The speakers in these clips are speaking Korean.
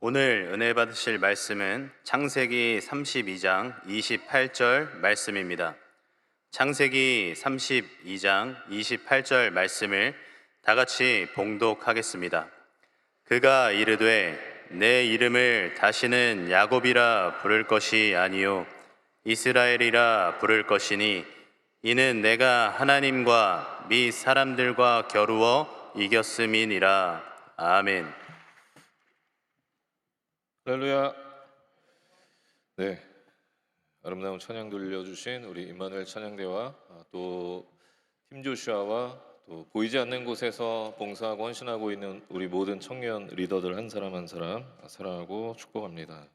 오늘 은혜 받으실 말씀은 창세기 32장 28절 말씀입니다. 창세기 32장 28절 말씀을 다 같이 봉독하겠습니다. 그가 이르되 내 이름을 다시는 야곱이라 부를 것이 아니요 이스라엘이라 부를 것이니 이는 내가 하나님과 및 사람들과 겨루어 이겼음이니라. 아멘. 할렐루야. 네, 아름다운 찬양 들려주신 우리 임마누엘 찬양대와 또 팀조슈아와 또 보이지 않는 곳에서 봉사하고 헌신하고 있는 우리 모든 청년 리더들 한 사람 한 사람 사랑하고 축복합니다.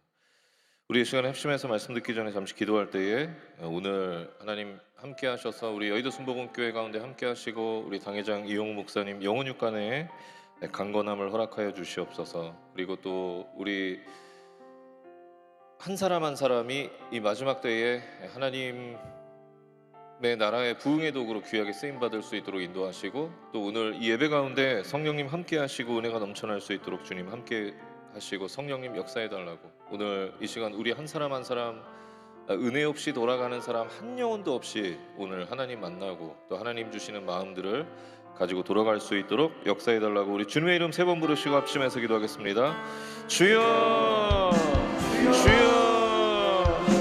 우리 이 시간에 합심해서 말씀 듣기 전에 잠시 기도할 때에 오늘 하나님 함께 하셔서 우리 여의도 순복음교회 가운데 함께 하시고 우리 당회장 이용우 목사님 영혼 육간에 강건함을 허락하여 주시옵소서. 그리고 또 우리 한 사람 한 사람이 이 마지막 때에 하나님의 나라의 부흥의 도구로 귀하게 쓰임받을 수 있도록 인도하시고 또 오늘 이 예배 가운데 성령님 함께 하시고 은혜가 넘쳐날 수 있도록 주님 함께 하시고 성령님 역사해달라고 오늘 이 시간 우리 한 사람 한 사람 은혜 없이 돌아가는 사람 한 영혼도 없이 오늘 하나님 만나고 또 하나님 주시는 마음들을 가지고 돌아갈 수 있도록 역사해달라고 우리 주님의 이름 세 번 부르시고 합심해서 기도하겠습니다. 주여 주여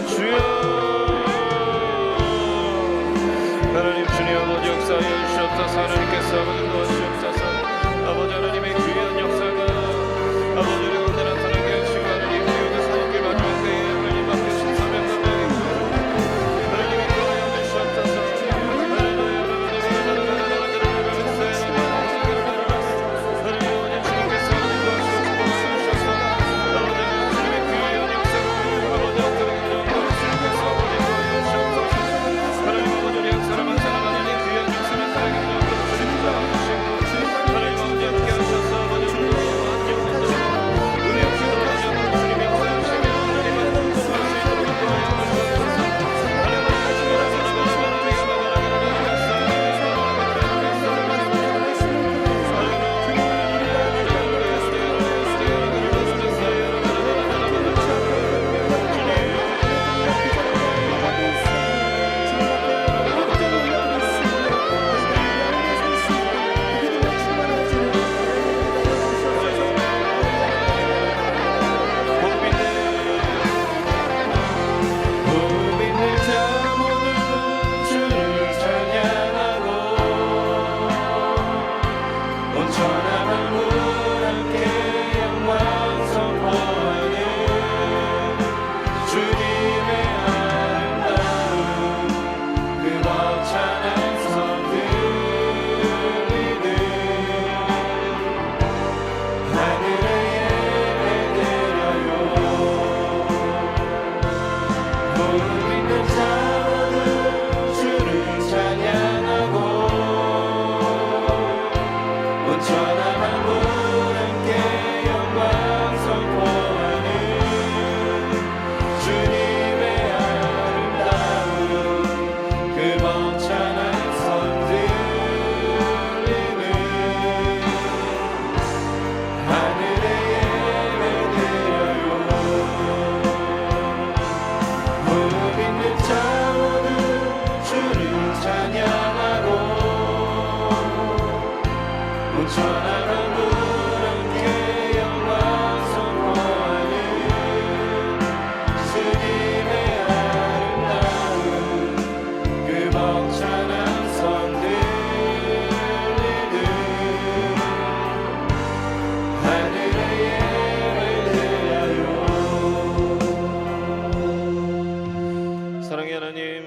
주여. 하나님 주님 아버지 역사하여 주시옵소서. 하나님께서 아버지 도와주시옵소서. 아버지 하나님의 귀한 역사가 아버지 우리 가운데 나타나게 하시고 하나님 여기서 함께 마지막 때에 하나님 앞에 신사명 감당하게 하나님이 도와여 주시옵소서.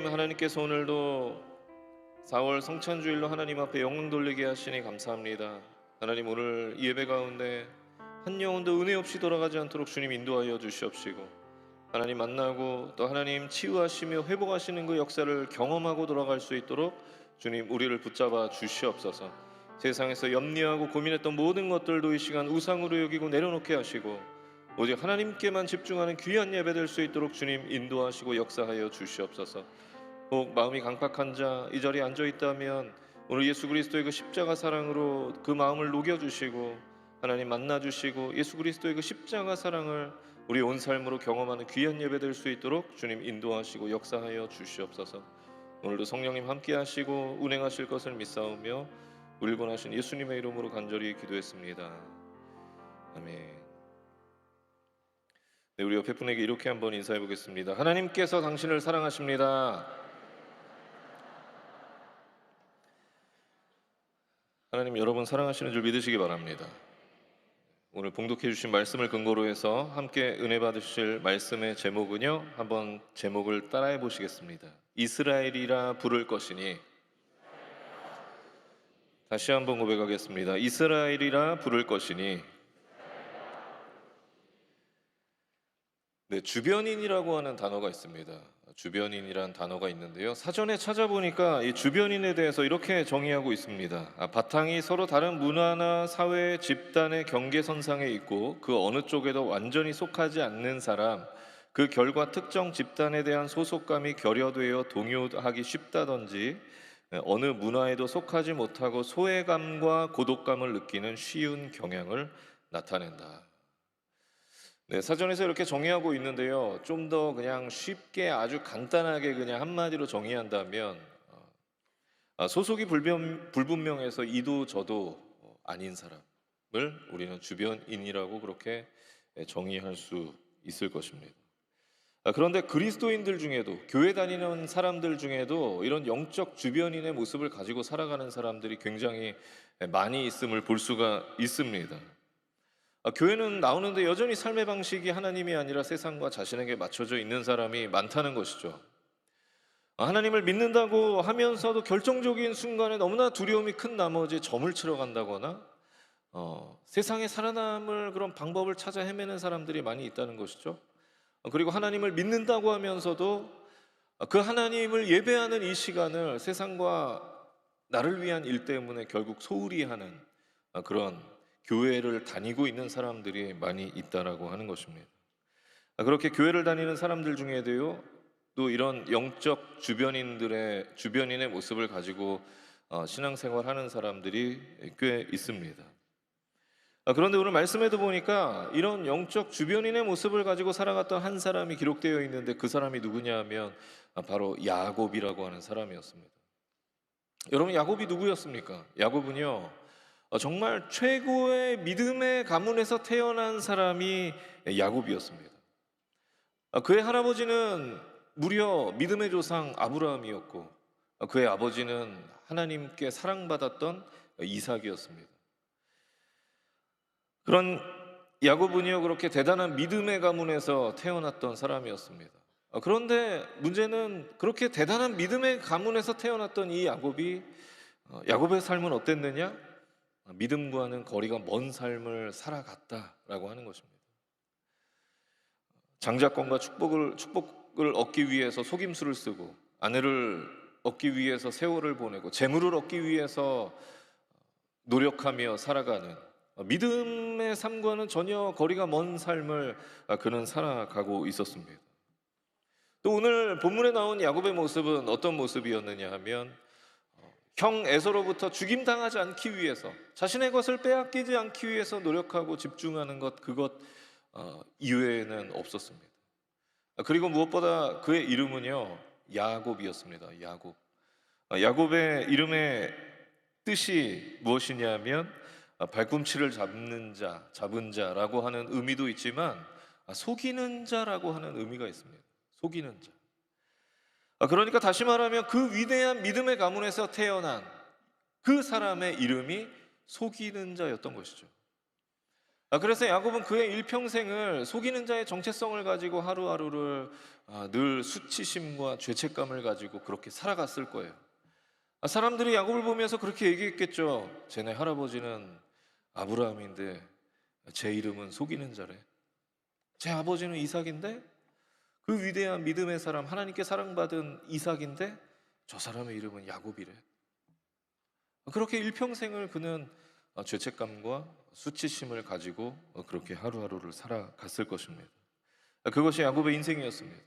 하나님께서 오늘도 4월 성찬주일로 하나님 앞에 영광 돌리게 하시니 감사합니다. 하나님 오늘 이 예배 가운데 한 영혼도 은혜 없이 돌아가지 않도록 주님 인도하여 주시옵시고 하나님 만나고 또 하나님 치유하시며 회복하시는 그 역사를 경험하고 돌아갈 수 있도록 주님 우리를 붙잡아 주시옵소서. 세상에서 염려하고 고민했던 모든 것들도 이 시간 우상으로 여기고 내려놓게 하시고 오직 하나님께만 집중하는 귀한 예배 될 수 있도록 주님 인도하시고 역사하여 주시옵소서. 혹 마음이 강팍한 자 이 자리에 앉아 있다면 오늘 예수 그리스도의 그 십자가 사랑으로 그 마음을 녹여주시고 하나님 만나주시고 예수 그리스도의 그 십자가 사랑을 우리 온 삶으로 경험하는 귀한 예배될 수 있도록 주님 인도하시고 역사하여 주시옵소서. 오늘도 성령님 함께하시고 운행하실 것을 믿사오며 우리를 권하신 예수님의 이름으로 간절히 기도했습니다. 아멘. 네, 우리 옆에 분에게 이렇게 한번 인사해 보겠습니다. 하나님께서 당신을 사랑하십니다. 하나님 여러분 사랑하시는 줄 믿으시기 바랍니다. 오늘 봉독해 주신 말씀을 근거로 해서 함께 은혜 받으실 말씀의 제목은요, 한번 제목을 따라해 보시겠습니다. 이스라엘이라 부를 것이니. 다시 한번 고백하겠습니다. 이스라엘이라 부를 것이니. 네, 주변인이라고 하는 단어가 있습니다. 주변인이라는 단어가 있는데요, 사전에 찾아보니까 이 주변인에 대해서 이렇게 정의하고 있습니다. 바탕이 서로 다른 문화나 사회, 집단의 경계선상에 있고 그 어느 쪽에도 완전히 속하지 않는 사람, 그 결과 특정 집단에 대한 소속감이 결여되어 동요하기 쉽다든지 어느 문화에도 속하지 못하고 소외감과 고독감을 느끼는 쉬운 경향을 나타낸다. 네, 사전에서 이렇게 정의하고 있는데요, 좀 더 그냥 쉽게 아주 간단하게 그냥 한마디로 정의한다면 소속이 불분명해서 이도 저도 아닌 사람을 우리는 주변인이라고 그렇게 정의할 수 있을 것입니다. 그런데 그리스도인들 중에도, 교회 다니는 사람들 중에도 이런 영적 주변인의 모습을 가지고 살아가는 사람들이 굉장히 많이 있음을 볼 수가 있습니다. 교회는 나오는데 여전히 삶의 방식이 하나님이 아니라 세상과 자신에게 맞춰져 있는 사람이 많다는 것이죠. 하나님을 믿는다고 하면서도 결정적인 순간에 너무나 두려움이 큰 나머지 점을 치러 간다거나 세상에 살아남을 그런 방법을 찾아 헤매는 사람들이 많이 있다는 것이죠. 그리고 하나님을 믿는다고 하면서도 그 하나님을 예배하는 이 시간을 세상과 나를 위한 일 때문에 결국 소홀히 하는 그런 교회를 다니고 있는 사람들이 많이 있다라고 하는 것입니다. 그렇게 교회를 다니는 사람들 중에도요, 또 이런 영적 주변인의 모습을 가지고 신앙생활하는 사람들이 꽤 있습니다. 그런데 오늘 말씀에도 보니까 이런 영적 주변인의 모습을 가지고 살아갔던 한 사람이 기록되어 있는데, 그 사람이 누구냐 하면 바로 야곱이라고 하는 사람이었습니다. 여러분, 야곱이 누구였습니까? 야곱은요, 정말 최고의 믿음의 가문에서 태어난 사람이 야곱이었습니다. 그의 할아버지는 무려 믿음의 조상 아브라함이었고, 그의 아버지는 하나님께 사랑받았던 이삭이었습니다. 그런 야곱은요, 그렇게 대단한 믿음의 가문에서 태어났던 사람이었습니다. 그런데 문제는 그렇게 대단한 믿음의 가문에서 태어났던 이 야곱의 삶은 어땠느냐? 믿음과는 거리가 먼 삶을 살아갔다라고 하는 것입니다. 장자권과 축복을 얻기 위해서 속임수를 쓰고, 아내를 얻기 위해서 세월을 보내고, 재물을 얻기 위해서 노력하며 살아가는 믿음의 삶과는 전혀 거리가 먼 삶을 그는 살아가고 있었습니다. 또 오늘 본문에 나온 야곱의 모습은 어떤 모습이었느냐 하면, 형 에서로부터 죽임당하지 않기 위해서, 자신의 것을 빼앗기지 않기 위해서 노력하고 집중하는 그것 이외에는 없었습니다. 그리고 무엇보다 그의 이름은요, 야곱이었습니다. 야곱. 야곱의 이름의 뜻이 무엇이냐면 발꿈치를 잡은 자라고 하는 의미도 있지만 속이는 자라고 하는 의미가 있습니다. 속이는 자. 그러니까 다시 말하면 그 위대한 믿음의 가문에서 태어난 그 사람의 이름이 속이는 자였던 것이죠. 그래서 야곱은 그의 일평생을 속이는 자의 정체성을 가지고 하루하루를 늘 수치심과 죄책감을 가지고 그렇게 살아갔을 거예요. 사람들이 야곱을 보면서 그렇게 얘기했겠죠. 쟤네 할아버지는 아브라함인데 제 이름은 속이는 자래. 제 아버지는 이삭인데 그 위대한 믿음의 사람, 하나님께 사랑받은 이삭인데 저 사람의 이름은 야곱이래. 그렇게 일평생을 그는 죄책감과 수치심을 가지고 그렇게 하루하루를 살아갔을 것입니다. 그것이 야곱의 인생이었습니다.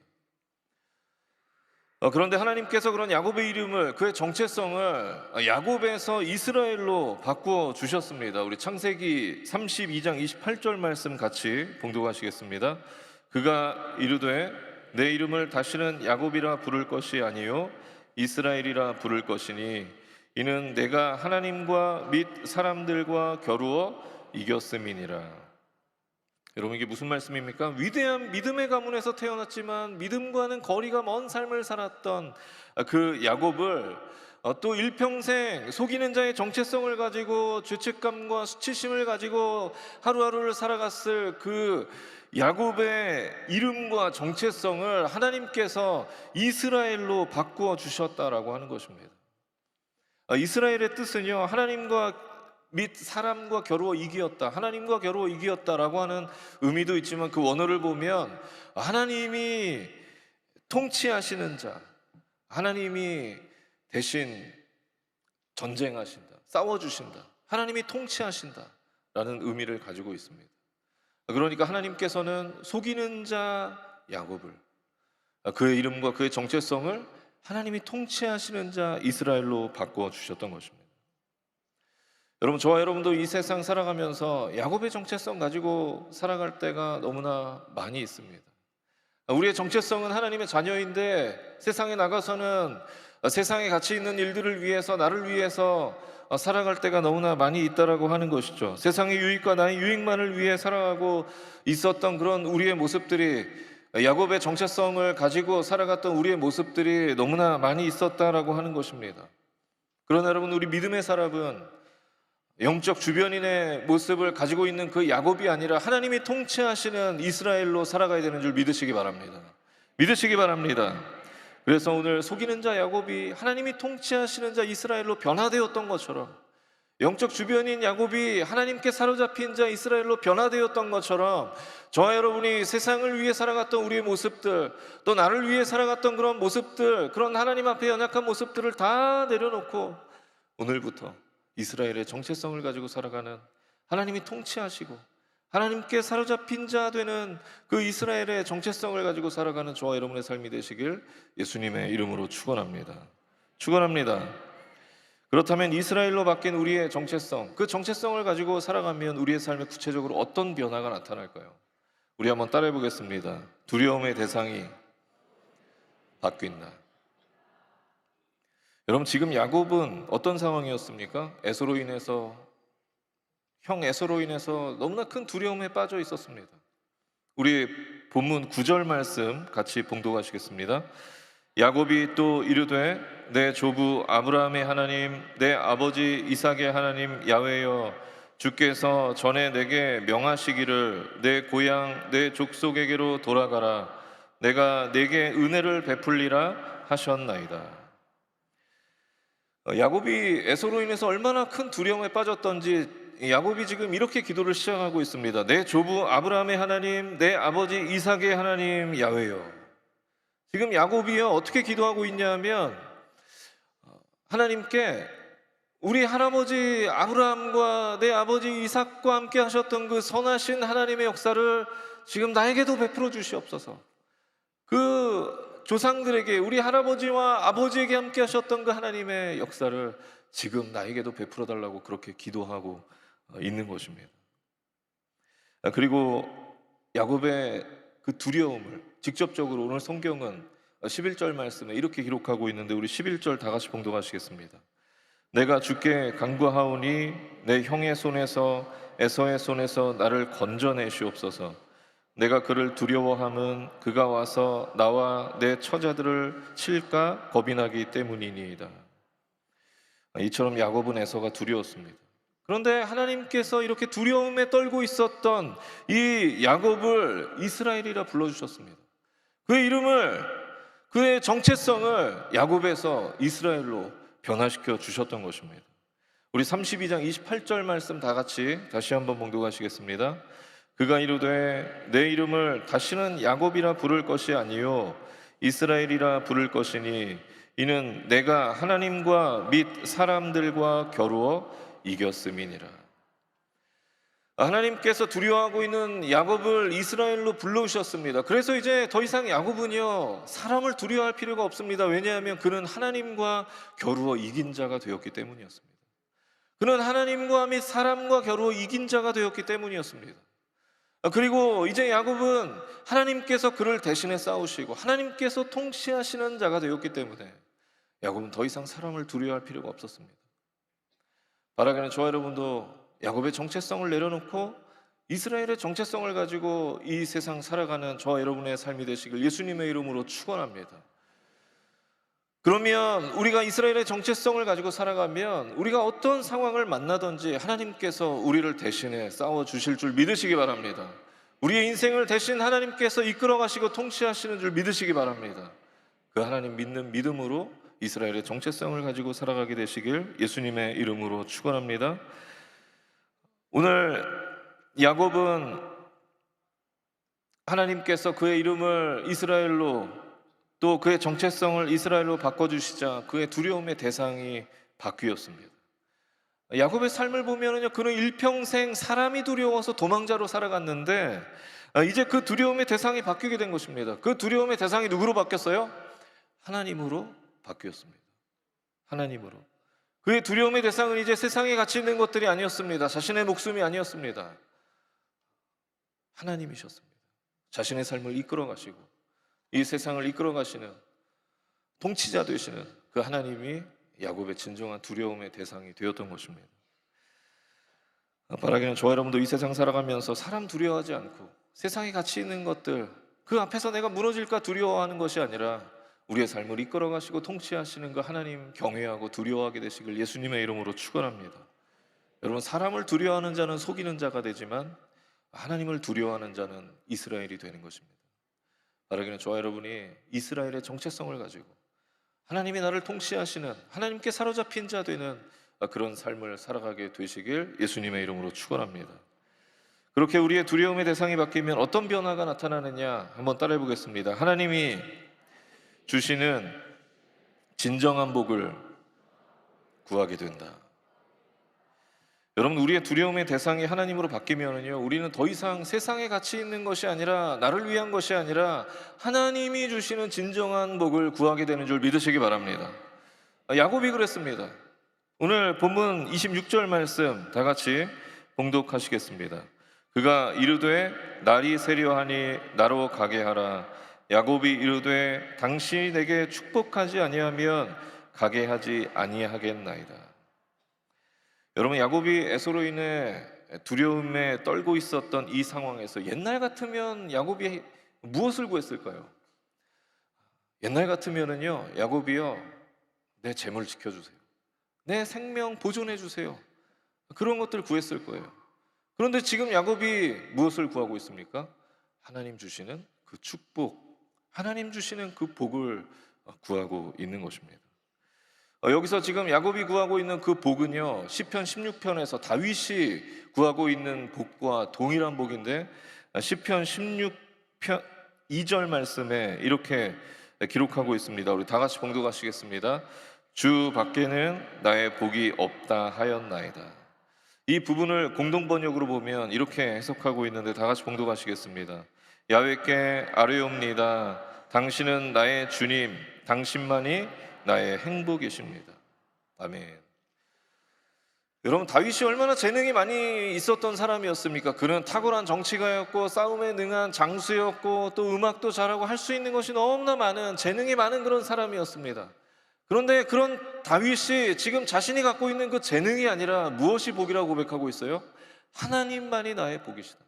그런데 하나님께서 그런 야곱의 이름을, 그의 정체성을 야곱에서 이스라엘로 바꾸어 주셨습니다. 우리 창세기 32장 28절 말씀 같이 봉독하시겠습니다. 그가 이르되 내 이름을 다시는 야곱이라 부를 것이 아니요 이스라엘이라 부를 것이니 이는 내가 하나님과 및 사람들과 겨루어 이겼음이니라. 여러분, 이게 무슨 말씀입니까? 위대한 믿음의 가문에서 태어났지만 믿음과는 거리가 먼 삶을 살았던 그 야곱을 또 일평생 속이는 자의 정체성을 가지고 죄책감과 수치심을 가지고 하루하루를 살아갔을 그 야곱의 이름과 정체성을 하나님께서 이스라엘로 바꾸어 주셨다라고 하는 것입니다. 이스라엘의 뜻은요, 하나님과 및 사람과 겨루어 이기었다, 하나님과 겨루어 이기었다라고 하는 의미도 있지만, 그 원어를 보면 하나님이 통치하시는 자, 하나님이 대신 전쟁하신다, 싸워주신다, 하나님이 통치하신다 라는 의미를 가지고 있습니다. 그러니까 하나님께서는 속이는 자 야곱을, 그의 이름과 그의 정체성을 하나님이 통치하시는 자 이스라엘로 바꾸어 주셨던 것입니다. 여러분, 저와 여러분도 이 세상 살아가면서 야곱의 정체성 가지고 살아갈 때가 너무나 많이 있습니다. 우리의 정체성은 하나님의 자녀인데 세상에 나가서는 세상에 가치 있는 일들을 위해서, 나를 위해서 살아갈 때가 너무나 많이 있다라고 하는 것이죠. 세상의 유익과 나의 유익만을 위해 살아가고 있었던 그런 우리의 모습들이, 야곱의 정체성을 가지고 살아갔던 우리의 모습들이 너무나 많이 있었다라고 하는 것입니다. 그러나 여러분, 우리 믿음의 사람은 영적 주변인의 모습을 가지고 있는 그 야곱이 아니라 하나님이 통치하시는 이스라엘로 살아가야 되는 줄 믿으시기 바랍니다. 믿으시기 바랍니다. 그래서 오늘 속이는 자 야곱이 하나님이 통치하시는 자 이스라엘로 변화되었던 것처럼, 영적 주변인 야곱이 하나님께 사로잡힌 자 이스라엘로 변화되었던 것처럼, 저와 여러분이 세상을 위해 살아갔던 우리의 모습들, 또 나를 위해 살아갔던 그런 모습들, 그런 하나님 앞에 연약한 모습들을 다 내려놓고 오늘부터 이스라엘의 정체성을 가지고 살아가는, 하나님이 통치하시고 하나님께 사로잡힌 자 되는 그 이스라엘의 정체성을 가지고 살아가는 저와 여러분의 삶이 되시길 예수님의 이름으로 축원합니다. 축원합니다. 그렇다면 이스라엘로 바뀐 우리의 정체성, 그 정체성을 가지고 살아가면 우리의 삶에 구체적으로 어떤 변화가 나타날까요? 우리 한번 따라해 보겠습니다. 두려움의 대상이 바뀐다. 여러분, 지금 야곱은 어떤 상황이었습니까? 에서로 인해서, 형 에서로 인해서 너무나 큰 두려움에 빠져 있었습니다. 우리 본문 9절 말씀 같이 봉독하시겠습니다. 야곱이 또 이르되 내 조부 아브라함의 하나님, 내 아버지 이삭의 하나님 야훼여, 주께서 전에 내게 명하시기를 내 고향 내 족속에게로 돌아가라, 내가 내게 은혜를 베풀리라 하셨나이다. 야곱이 에서로 인해서 얼마나 큰 두려움에 빠졌던지 야곱이 지금 이렇게 기도를 시작하고 있습니다. 내 조부 아브라함의 하나님, 내 아버지 이삭의 하나님 야훼여. 지금 야곱이요, 어떻게 기도하고 있냐면 하나님께 우리 할아버지 아브라함과 내 아버지 이삭과 함께 하셨던 그 선하신 하나님의 역사를 지금 나에게도 베풀어 주시옵소서. 그 조상들에게, 우리 할아버지와 아버지에게 함께 하셨던 그 하나님의 역사를 지금 나에게도 베풀어 달라고 그렇게 기도하고 있는 것입니다. 그리고 야곱의 그 두려움을 직접적으로 오늘 성경은 11절 말씀에 이렇게 기록하고 있는데, 우리 11절 다 같이 봉독하시겠습니다. 내가 주께 간구하오니 내 형의 손에서 에서의 손에서 나를 건져내시옵소서. 내가 그를 두려워함은 그가 와서 나와 내 처자들을 칠까 겁이 나기 때문이니이다. 이처럼 야곱은 에서가 두려웠습니다. 그런데 하나님께서 이렇게 두려움에 떨고 있었던 이 야곱을 이스라엘이라 불러주셨습니다. 그의 이름을, 그의 정체성을 야곱에서 이스라엘로 변화시켜 주셨던 것입니다. 우리 32장 28절 말씀 다 같이 다시 한번 봉독하시겠습니다. 그가 이르되 내 이름을 다시는 야곱이라 부를 것이 아니요 이스라엘이라 부를 것이니 이는 내가 하나님과 및 사람들과 겨루어 이겼음이니라. 하나님께서 두려워하고 있는 야곱을 이스라엘로 불러오셨습니다. 그래서 이제 더 이상 야곱은요, 사람을 두려워할 필요가 없습니다. 왜냐하면 그는 하나님과 겨루어 이긴 자가 되었기 때문이었습니다. 그는 하나님과 및 사람과 겨루어 이긴 자가 되었기 때문이었습니다. 그리고 이제 야곱은 하나님께서 그를 대신해 싸우시고 하나님께서 통치하시는 자가 되었기 때문에 야곱은 더 이상 사람을 두려워할 필요가 없었습니다. 바라기는 저와 여러분도 야곱의 정체성을 내려놓고 이스라엘의 정체성을 가지고 이 세상 살아가는 저와 여러분의 삶이 되시길 예수님의 이름으로 축원합니다. 그러면 우리가 이스라엘의 정체성을 가지고 살아가면 우리가 어떤 상황을 만나든지 하나님께서 우리를 대신해 싸워주실 줄 믿으시기 바랍니다. 우리의 인생을 대신 하나님께서 이끌어 가시고 통치하시는 줄 믿으시기 바랍니다. 그 하나님 믿는 믿음으로 이스라엘의 정체성을 가지고 살아가게 되시길 예수님의 이름으로 축원합니다. 오늘 야곱은 하나님께서 그의 이름을 이스라엘로 또 그의 정체성을 이스라엘로 바꿔주시자 그의 두려움의 대상이 바뀌었습니다. 야곱의 삶을 보면은요, 그는 일평생 사람이 두려워서 도망자로 살아갔는데 이제 그 두려움의 대상이 바뀌게 된 것입니다. 그 두려움의 대상이 누구로 바뀌었어요? 하나님으로 바뀌었습니다. 하나님으로. 그의 두려움의 대상은 이제 세상에 가치 있는 것들이 아니었습니다. 자신의 목숨이 아니었습니다. 하나님이셨습니다. 자신의 삶을 이끌어 가시고 이 세상을 이끌어 가시는 통치자 되시는 그 하나님이 야곱의 진정한 두려움의 대상이 되었던 것입니다. 바라기는 저와 여러분도 이 세상 살아가면서 사람 두려워하지 않고 세상에 가치 있는 것들 그 앞에서 내가 무너질까 두려워하는 것이 아니라 우리의 삶을 이끌어 가시고 통치하시는 그 하나님 경외하고 두려워하게 되시길 예수님의 이름으로 축원합니다. 여러분, 사람을 두려워하는 자는 속이는 자가 되지만 하나님을 두려워하는 자는 이스라엘이 되는 것입니다. 바라기는 저와 여러분이 이스라엘의 정체성을 가지고 하나님이 나를 통치하시는 하나님께 사로잡힌 자 되는 그런 삶을 살아가게 되시길 예수님의 이름으로 축원합니다. 그렇게 우리의 두려움의 대상이 바뀌면 어떤 변화가 나타나느냐 한번 따라해 보겠습니다. 하나님이 주시는 진정한 복을 구하게 된다. 여러분, 우리의 두려움의 대상이 하나님으로 바뀌면은요, 우리는 더 이상 세상에 가치 있는 것이 아니라 나를 위한 것이 아니라 하나님이 주시는 진정한 복을 구하게 되는 줄 믿으시기 바랍니다. 야곱이 그랬습니다. 오늘 본문 26절 말씀 다 같이 봉독하시겠습니다. 그가 이르되 날이 새려하니 나로 가게 하라. 야곱이 이르되 당신이 내게 축복하지 아니하면 가게 하지 아니하겠나이다. 여러분, 야곱이 에서로 인해 두려움에 떨고 있었던 이 상황에서 옛날 같으면 야곱이 무엇을 구했을까요? 옛날 같으면은요, 야곱이요, 내 재물 지켜주세요, 내 생명 보존해 주세요, 그런 것들 구했을 거예요. 그런데 지금 야곱이 무엇을 구하고 있습니까? 하나님 주시는 그 축복, 하나님 주시는 그 복을 구하고 있는 것입니다. 여기서 지금 야곱이 구하고 있는 그 복은요, 시편 16편에서 다윗이 구하고 있는 복과 동일한 복인데 시편 16편 2절 말씀에 이렇게 기록하고 있습니다. 우리 다 같이 봉독하시겠습니다. 주 밖에는 나의 복이 없다 하였나이다. 이 부분을 공동 번역으로 보면 이렇게 해석하고 있는데 다 같이 봉독하시겠습니다. 야훼께 아뢰옵니다. 당신은 나의 주님, 당신만이 나의 행복이십니다. 아멘. 여러분, 다윗이 얼마나 재능이 많이 있었던 사람이었습니까? 그는 탁월한 정치가였고 싸움에 능한 장수였고 또 음악도 잘하고 할 수 있는 것이 너무나 많은, 재능이 많은 그런 사람이었습니다. 그런데 그런 다윗이 지금 자신이 갖고 있는 그 재능이 아니라 무엇이 복이라고 고백하고 있어요? 하나님만이 나의 복이시다,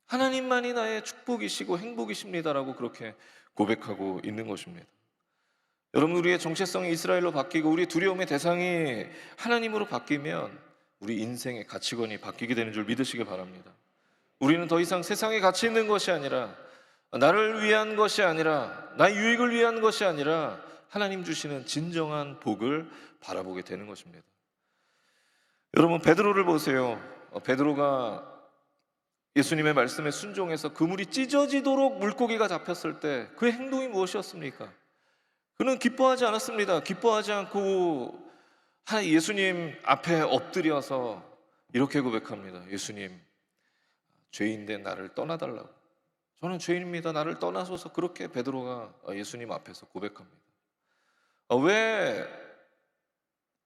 하나님만이 나의 축복이시고 행복이십니다라고 그렇게 고백하고 있는 것입니다. 여러분, 우리의 정체성이 이스라엘로 바뀌고 우리의 두려움의 대상이 하나님으로 바뀌면 우리 인생의 가치관이 바뀌게 되는 줄 믿으시기 바랍니다. 우리는 더 이상 세상에 가치 있는 것이 아니라 나를 위한 것이 아니라 나의 유익을 위한 것이 아니라 하나님 주시는 진정한 복을 바라보게 되는 것입니다. 여러분, 베드로를 보세요. 베드로가 예수님의 말씀에 순종해서 그물이 찢어지도록 물고기가 잡혔을 때 그의 행동이 무엇이었습니까? 그는 기뻐하지 않았습니다. 기뻐하지 않고 예수님 앞에 엎드려서 이렇게 고백합니다. 예수님, 죄인된 나를 떠나달라고. 저는 죄인입니다. 나를 떠나소서. 그렇게 베드로가 예수님 앞에서 고백합니다. 왜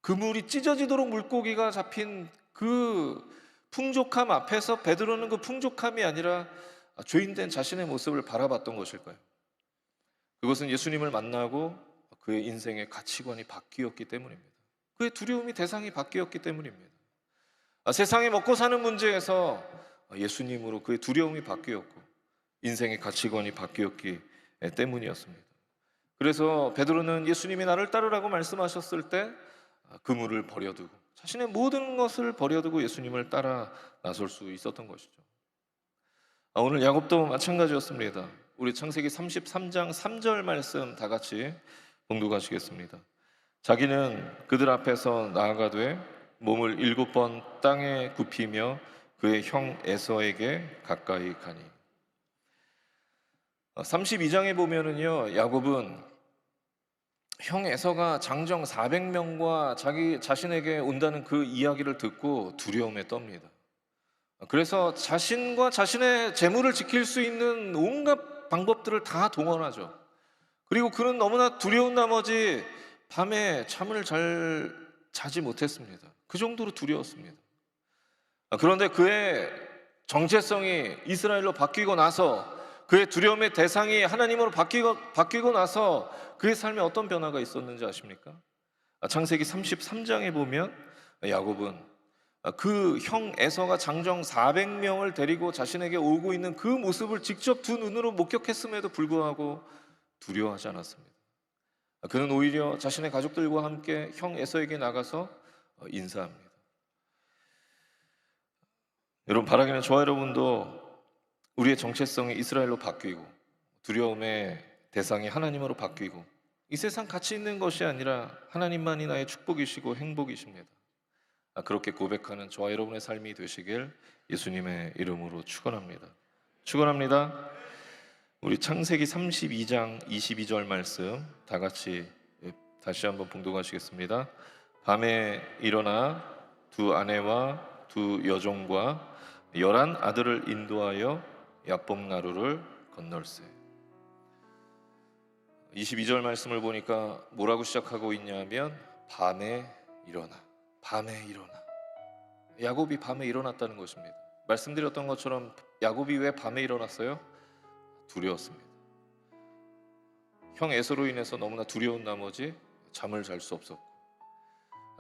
그물이 찢어지도록 물고기가 잡힌 그 풍족함 앞에서 베드로는 그 풍족함이 아니라 죄인된 자신의 모습을 바라봤던 것일까요? 그것은 예수님을 만나고 그의 인생의 가치관이 바뀌었기 때문입니다. 그의 두려움이 대상이 바뀌었기 때문입니다. 세상에 먹고 사는 문제에서 예수님으로 그의 두려움이 바뀌었고 인생의 가치관이 바뀌었기 때문이었습니다. 그래서 베드로는 예수님이 나를 따르라고 말씀하셨을 때 그물을 버려두고 자신의 모든 것을 버려두고 예수님을 따라 나설 수 있었던 것이죠. 오늘 야곱도 마찬가지였습니다. 우리 창세기 33장 3절 말씀 다 같이 봉독하시겠습니다. 자기는 그들 앞에서 나아가되 몸을 7번 땅에 굽히며 그의 형 에서에게 가까이 가니. 32장에 보면은요, 야곱은 형 에서가 장정 400명과 자기 자신에게 온다는 그 이야기를 듣고 두려움에 떱니다. 그래서 자신과 자신의 재물을 지킬 수 있는 온갖 방법들을 다 동원하죠. 그리고 그는 너무나 두려운 나머지 밤에 잠을 잘 자지 못했습니다. 그 정도로 두려웠습니다. 그런데 그의 정체성이 이스라엘로 바뀌고 나서 그의 두려움의 대상이 하나님으로 바뀌고 나서 그의 삶에 어떤 변화가 있었는지 아십니까? 창세기 33장에 보면 야곱은 그 형 에서가 장정 400명을 데리고 자신에게 오고 있는 그 모습을 직접 두 눈으로 목격했음에도 불구하고 두려워하지 않았습니다. 그는 오히려 자신의 가족들과 함께 형 에서에게 나가서 인사합니다. 여러분, 바라기는 저와 여러분도 우리의 정체성이 이스라엘로 바뀌고 두려움의 대상이 하나님으로 바뀌고 이 세상 가치 있는 것이 아니라 하나님만이 나의 축복이시고 행복이십니다. 그렇게 고백하는 저와 여러분의 삶이 되시길 예수님의 이름으로 축원합니다. 축원합니다. 우리 창세기 32장 22절 말씀 다 같이 다시 한번 봉독하시겠습니다. 밤에 일어나 두 아내와 두 여종과 11 아들을 인도하여 야복나루를 건널세. 22절 말씀을 보니까 뭐라고 시작하고 있냐면 밤에 일어나, 밤에 일어나. 야곱이 밤에 일어났다는 것입니다. 말씀드렸던 것처럼 야곱이 왜 밤에 일어났어요? 두려웠습니다. 형 에서로 인해서 너무나 두려운 나머지 잠을 잘 수 없었고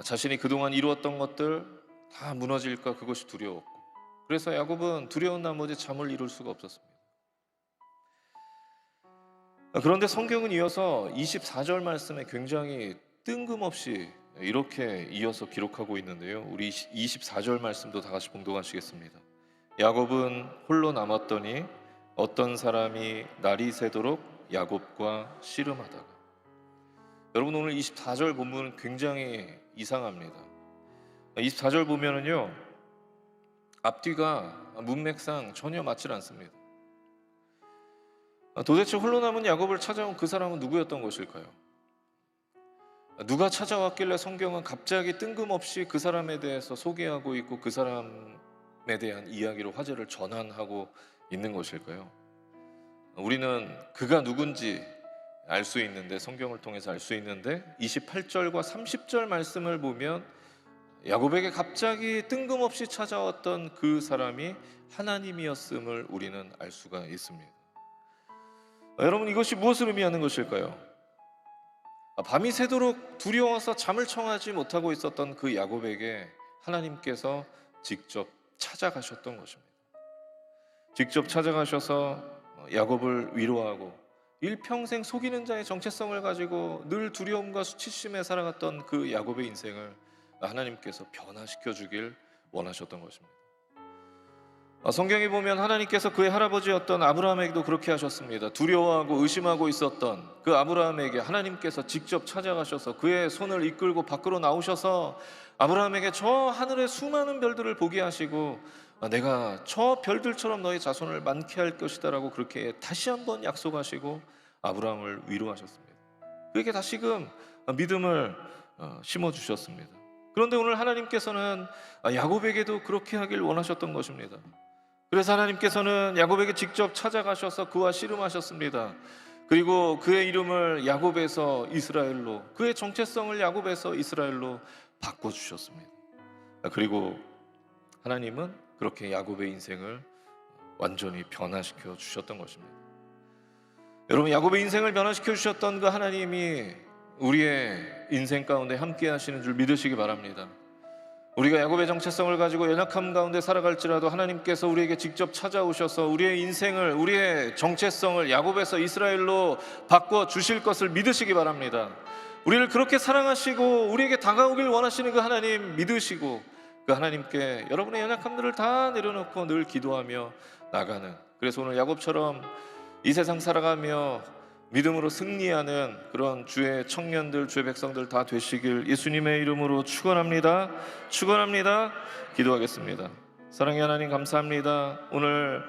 자신이 그동안 이루었던 것들 다 무너질까 그것이 두려웠고 그래서 야곱은 두려운 나머지 잠을 이룰 수가 없었습니다. 그런데 성경은 이어서 24절 말씀에 굉장히 뜬금없이 이렇게 이어서 기록하고 있는데요. 우리 24절 말씀도 다 같이 봉독하시겠습니다. 야곱은 홀로 남았더니 어떤 사람이 날이 새도록 야곱과 씨름하다가. 여러분, 오늘 24절 본문은 굉장히 이상합니다. 24절 보면은요, 앞뒤가 문맥상 전혀 맞질 않습니다. 도대체 홀로 남은 야곱을 찾아온 그 사람은 누구였던 것일까요? 누가 찾아왔길래 성경은 갑자기 뜬금없이 그 사람에 대해서 소개하고 있고 그 사람에 대한 이야기로 화제를 전환하고 있는 것일까요? 우리는 그가 누군지 알 수 있는데, 성경을 통해서 알 수 있는데 28절과 30절 말씀을 보면 야곱에게 갑자기 뜬금없이 찾아왔던 그 사람이 하나님이었음을 우리는 알 수가 있습니다. 여러분, 이것이 무엇을 의미하는 것일까요? 밤이 새도록 두려워서 잠을 청하지 못하고 있었던 그 야곱에게 하나님께서 직접 찾아가셨던 것입니다. 직접 찾아가셔서 야곱을 위로하고 일평생 속이는 자의 정체성을 가지고 늘 두려움과 수치심에 살아갔던 그 야곱의 인생을 하나님께서 변화시켜 주길 원하셨던 것입니다. 성경에 보면 하나님께서 그의 할아버지였던 아브라함에게도 그렇게 하셨습니다. 두려워하고 의심하고 있었던 그 아브라함에게 하나님께서 직접 찾아가셔서 그의 손을 이끌고 밖으로 나오셔서 아브라함에게 저 하늘의 수많은 별들을 보게 하시고 내가 저 별들처럼 너의 자손을 많게 할 것이다 라고 그렇게 다시 한번 약속하시고 아브라함을 위로하셨습니다. 그에게 다시금 믿음을 심어주셨습니다. 그런데 오늘 하나님께서는 야곱에게도 그렇게 하길 원하셨던 것입니다. 그래서 하나님께서는 야곱에게 직접 찾아가셔서 그와 씨름하셨습니다. 그리고 그의 이름을 야곱에서 이스라엘로, 그의 정체성을 야곱에서 이스라엘로 바꿔주셨습니다. 그리고 하나님은 그렇게 야곱의 인생을 완전히 변화시켜 주셨던 것입니다. 여러분, 야곱의 인생을 변화시켜 주셨던 그 하나님이 우리의 인생 가운데 함께 하시는 줄 믿으시기 바랍니다. 우리가 야곱의 정체성을 가지고 연약함 가운데 살아갈지라도 하나님께서 우리에게 직접 찾아오셔서 우리의 인생을, 우리의 정체성을 야곱에서 이스라엘로 바꿔 주실 것을 믿으시기 바랍니다. 우리를 그렇게 사랑하시고 우리에게 다가오길 원하시는 그 하나님 믿으시고, 그 하나님께 여러분의 연약함들을 다 내려놓고 늘 기도하며 나가는, 그래서 오늘 야곱처럼 이 세상 살아가며 믿음으로 승리하는 그런 주의 청년들, 주의 백성들 다 되시길 예수님의 이름으로 축원합니다. 축원합니다. 기도하겠습니다. 사랑의 하나님, 감사합니다. 오늘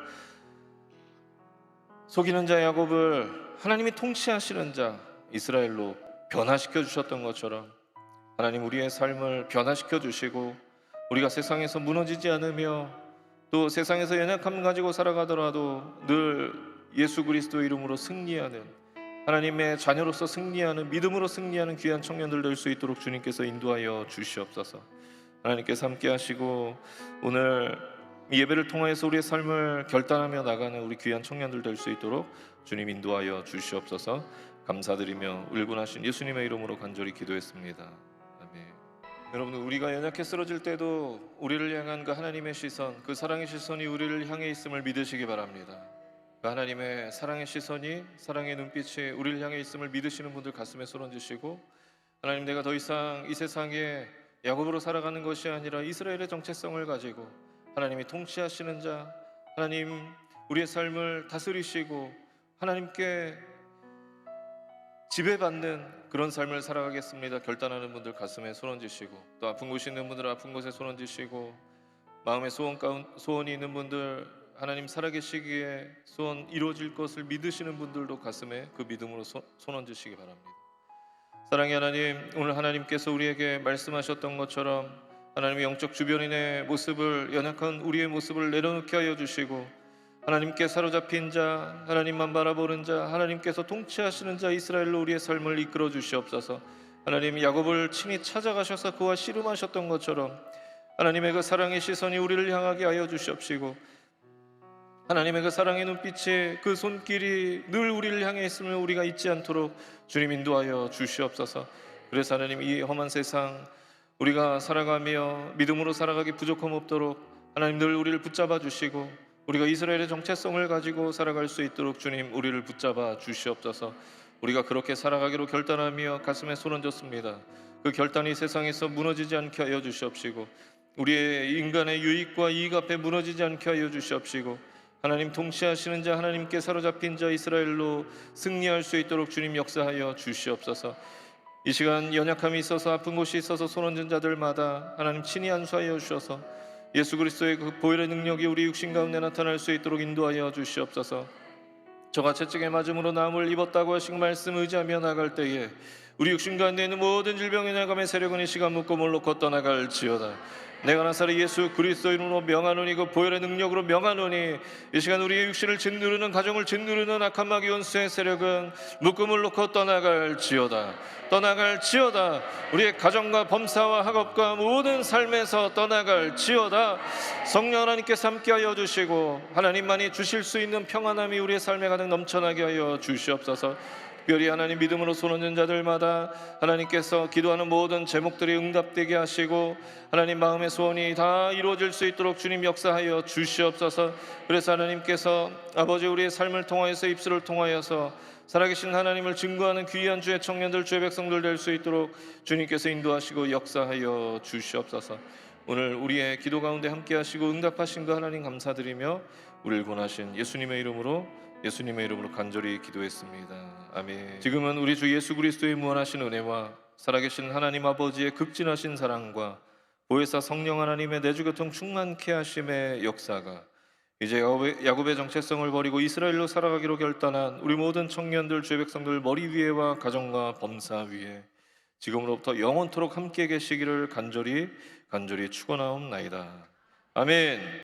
속이는 자 야곱을 하나님이 통치하시는 자 이스라엘로 변화시켜 주셨던 것처럼 하나님, 우리의 삶을 변화시켜 주시고 우리가 세상에서 무너지지 않으며 또 세상에서 연약함 가지고 살아가더라도 늘 예수 그리스도 이름으로 승리하는, 하나님의 자녀로서 승리하는, 믿음으로 승리하는 귀한 청년들 될 수 있도록 주님께서 인도하여 주시옵소서. 하나님께서 함께 하시고 오늘 이 예배를 통하여서 우리의 삶을 결단하며 나가는 우리 귀한 청년들 될 수 있도록 주님 인도하여 주시옵소서. 감사드리며 울분하신 예수님의 이름으로 간절히 기도했습니다. 아멘. 여러분, 우리가 연약해 쓰러질 때도 우리를 향한 그 하나님의 시선, 그 사랑의 시선이 우리를 향해 있음을 믿으시기 바랍니다. 그 하나님의 사랑의 시선이, 사랑의 눈빛이 우리를 향해 있음을 믿으시는 분들 가슴에 손 얹으시고, 하나님, 내가 더 이상 이 세상에 야곱으로 살아가는 것이 아니라 이스라엘의 정체성을 가지고 하나님이 통치하시는 자, 하나님 우리의 삶을 다스리시고 하나님께 지배받는 그런 삶을 살아가겠습니다. 결단하는 분들 가슴에 손 얹으시고, 또 아픈 곳이 있는 분들 아픈 곳에 손 얹으시고, 마음에 소원이 있는 분들 하나님 살아계시기에 소원 이루어질 것을 믿으시는 분들도 가슴에 그 믿음으로 손 얹으시기 바랍니다. 사랑의 하나님, 오늘 하나님께서 우리에게 말씀하셨던 것처럼 하나님의 영적 주변인의 모습을, 연약한 우리의 모습을 내려놓게 하여 주시고, 하나님께 사로잡힌 자, 하나님만 바라보는 자, 하나님께서 통치하시는 자 이스라엘로 우리의 삶을 이끌어 주시옵소서. 하나님, 야곱을 친히 찾아가셔서 그와 씨름하셨던 것처럼 하나님의 그 사랑의 시선이 우리를 향하게 하여 주시옵시고, 하나님의 그 사랑의 눈빛이, 그 손길이 늘 우리를 향해 있음을 우리가 잊지 않도록 주님 인도하여 주시옵소서. 그래서 하나님, 이 험한 세상 우리가 살아가며 믿음으로 살아가기 부족함 없도록 하나님 늘 우리를 붙잡아 주시고, 우리가 이스라엘의 정체성을 가지고 살아갈 수 있도록 주님 우리를 붙잡아 주시옵소서. 우리가 그렇게 살아가기로 결단하며 가슴에 손 얹었습니다. 그 결단이 세상에서 무너지지 않게 하여 주시옵시고, 우리의 인간의 유익과 이익 앞에 무너지지 않게 하여 주시옵시고, 하나님 통치하시는 자, 하나님께 사로잡힌 자 이스라엘로 승리할 수 있도록 주님 역사하여 주시옵소서. 이 시간 연약함이 있어서 아픈 곳이 있어서 손 얹은 자들마다 하나님 친히 안수하여 주셔서 예수 그리스도의 그 보혈의 능력이 우리 육신 가운데 나타날 수 있도록 인도하여 주시옵소서. 저가 채찍에 맞음으로 나음을 입었다고 하신 말씀 의지하며 나갈 때에 우리 육신 가운데 있는 모든 질병의 나감의 세력은 이 시간 묶음을 놓고 떠나갈지어다. 내가 나사렛 예수 그리스도 이름으로 명하노니, 그 보혈의 능력으로 명하노니, 이 시간 우리의 육신을 짓누르는, 가정을 짓누르는 악한 마귀 원수의 세력은 묶음을 놓고 떠나갈지어다. 떠나갈지어다. 우리의 가정과 범사와 학업과 모든 삶에서 떠나갈지어다. 성령 하나님께서 함께하여 주시고 하나님만이 주실 수 있는 평안함이 우리의 삶에 가득 넘쳐나게 하여 주시옵소서. 특별히 하나님 믿음으로 손 얹은 자들마다 하나님께서 기도하는 모든 제목들이 응답되게 하시고 하나님 마음의 소원이 다 이루어질 수 있도록 주님 역사하여 주시옵소서. 그래서 하나님께서 아버지 우리의 삶을 통하여서, 입술을 통하여서 살아계신 하나님을 증거하는 귀한 주의 청년들, 주의 백성들 될 수 있도록 주님께서 인도하시고 역사하여 주시옵소서. 오늘 우리의 기도 가운데 함께 하시고 응답하신 그 하나님 감사드리며 우리를 권하신 예수님의 이름으로 간절히 기도했습니다. 아멘. 지금은 우리 주 예수 그리스도의 무한하신 은혜와 살아계신 하나님 아버지의 극진하신 사랑과 보혜사 성령 하나님의 내주교통 충만케 하심의 역사가 이제 야곱의 정체성을 버리고 이스라엘로 살아가기로 결단한 우리 모든 청년들, 주의 백성들 머리 위에와 가정과 범사 위에 지금으로부터 영원토록 함께 계시기를 간절히 축원하옵나이다. 아멘.